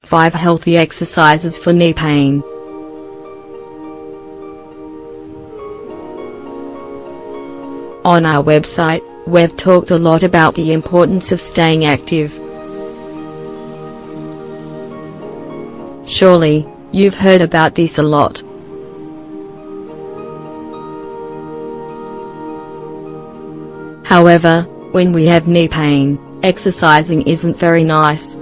5 healthy exercises for knee pain. On our website, we've talked a lot about the importance of staying active. Surely, you've heard about this a lot. However, when we have knee pain, exercising isn't very nice.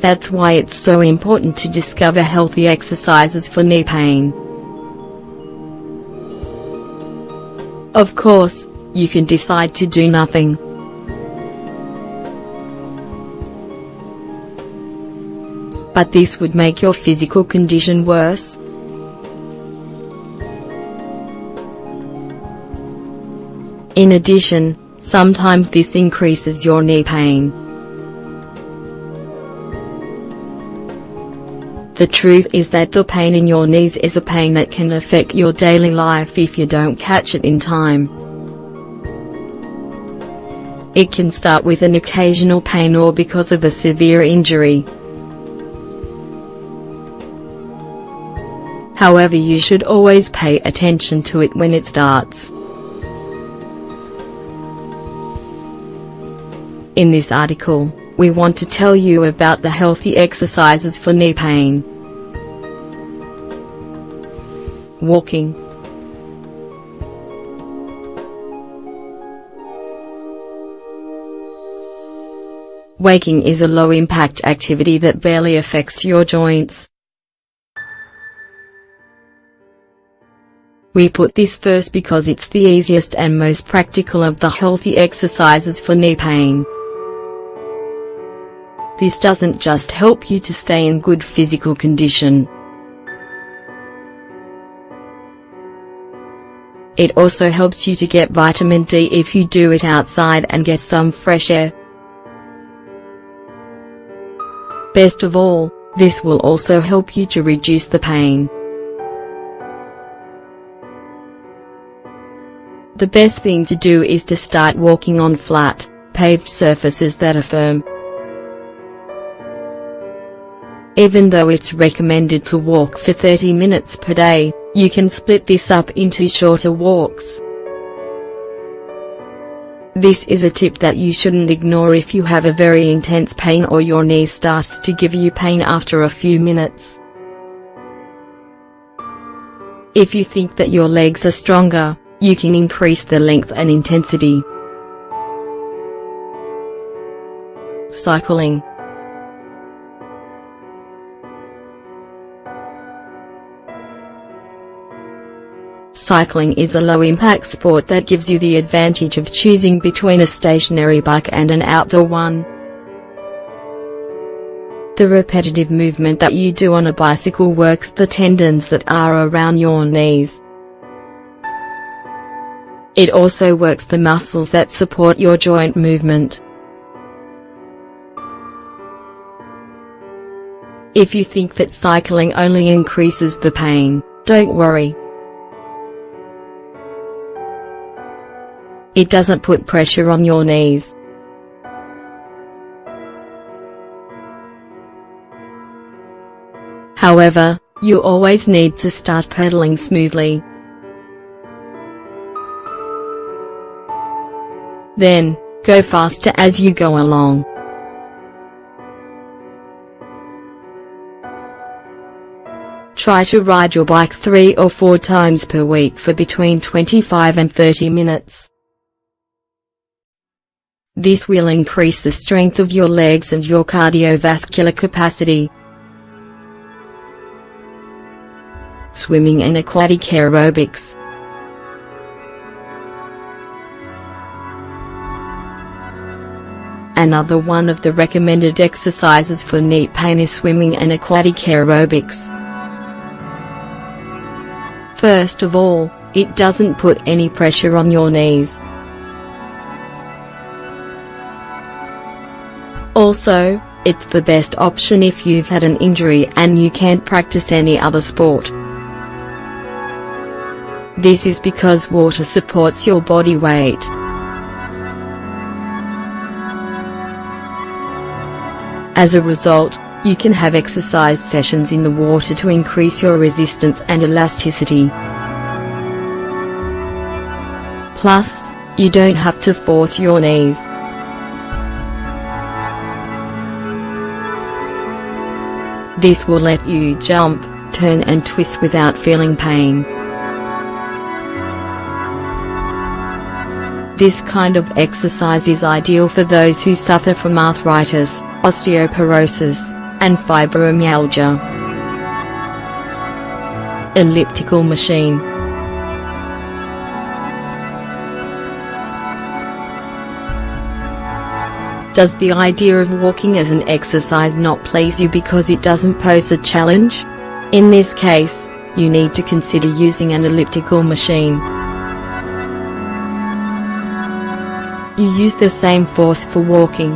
That's why it's so important to discover healthy exercises for knee pain. Of course, you can decide to do nothing. But this would make your physical condition worse. In addition, sometimes this increases your knee pain. The truth is that the pain in your knees is a pain that can affect your daily life if you don't catch it in time. It can start with an occasional pain or because of a severe injury. However, you should always pay attention to it when it starts. In this article, we want to tell you about the healthy exercises for knee pain. Walking. Walking is a low-impact activity that barely affects your joints. We put this first because it's the easiest and most practical of the healthy exercises for knee pain. This doesn't just help you to stay in good physical condition. It also helps you to get vitamin D if you do it outside and get some fresh air. Best of all, this will also help you to reduce the pain. The best thing to do is to start walking on flat, paved surfaces that are firm. Even though it's recommended to walk for 30 minutes per day, you can split this up into shorter walks. This is a tip that you shouldn't ignore if you have a very intense pain or your knee starts to give you pain after a few minutes. If you think that your legs are stronger, you can increase the length and intensity. Cycling. Cycling is a low-impact sport that gives you the advantage of choosing between a stationary bike and an outdoor one. The repetitive movement that you do on a bicycle works the tendons that are around your knees. It also works the muscles that support your joint movement. If you think that cycling only increases the pain, don't worry. It doesn't put pressure on your knees. However, you always need to start pedaling smoothly. Then, go faster as you go along. Try to ride your bike 3 or 4 times per week for between 25 and 30 minutes. This will increase the strength of your legs and your cardiovascular capacity. Swimming and aquatic aerobics. Another one of the recommended exercises for knee pain is swimming and aquatic aerobics. First of all, it doesn't put any pressure on your knees. Also, it's the best option if you've had an injury and you can't practice any other sport. This is because water supports your body weight. As a result, you can have exercise sessions in the water to increase your resistance and elasticity. Plus, you don't have to force your knees. This will let you jump, turn and twist without feeling pain. This kind of exercise is ideal for those who suffer from arthritis, osteoporosis, and fibromyalgia. Elliptical machine. Does the idea of walking as an exercise not please you because it doesn't pose a challenge? In this case, you need to consider using an elliptical machine. You use the same force for walking.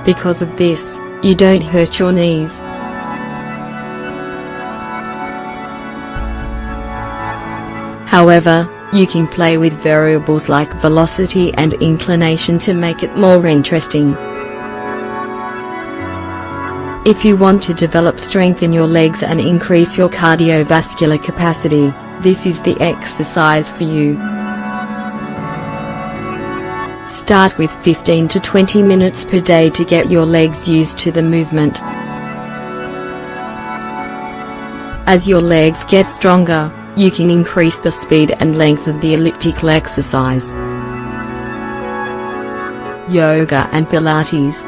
Because of this, you don't hurt your knees. However, you can play with variables like velocity and inclination to make it more interesting. If you want to develop strength in your legs and increase your cardiovascular capacity, this is the exercise for you. Start with 15 to 20 minutes per day to get your legs used to the movement. As your legs get stronger, you can increase the speed and length of the elliptical exercise. Yoga and Pilates.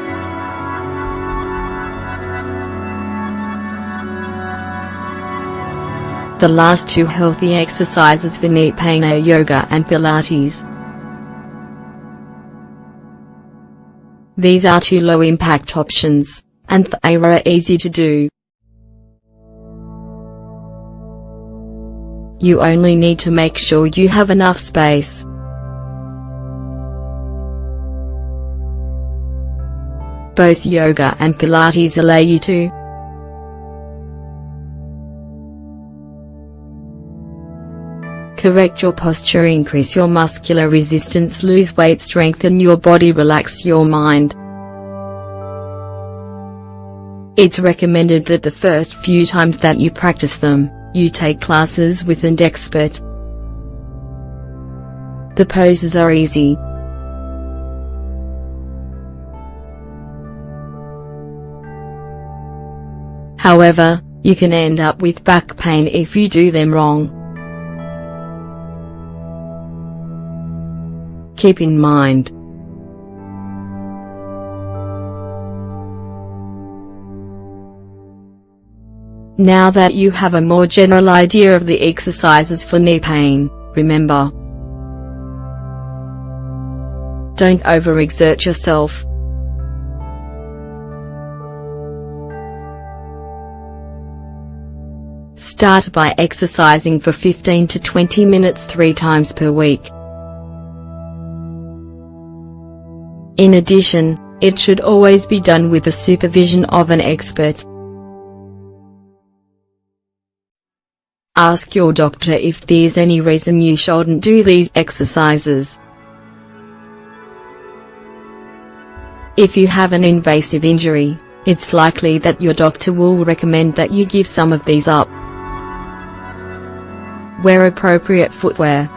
The last two healthy exercises for knee pain are yoga and Pilates. These are two low-impact options, and they are easy to do. You only need to make sure you have enough space. Both yoga and Pilates allow you to correct your posture, increase your muscular resistance, lose weight, strengthen your body, relax your mind. It's recommended that the first few times that you practice them, you take classes with an expert. The poses are easy. However, you can end up with back pain if you do them wrong. Keep in mind, now that you have a more general idea of the exercises for knee pain, remember, don't overexert yourself. Start by exercising for 15 to 20 minutes 3 times per week. In addition, it should always be done with the supervision of an expert. Ask your doctor if there's any reason you shouldn't do these exercises. If you have an invasive injury, it's likely that your doctor will recommend that you give some of these up. Wear appropriate footwear.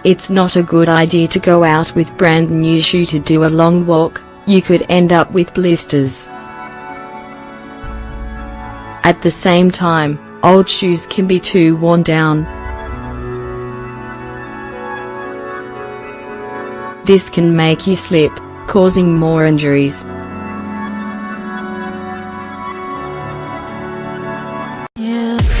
It's not a good idea to go out with brand new shoes to do a long walk. You could end up with blisters. At the same time, old shoes can be too worn down. This can make you slip, causing more injuries. Yeah.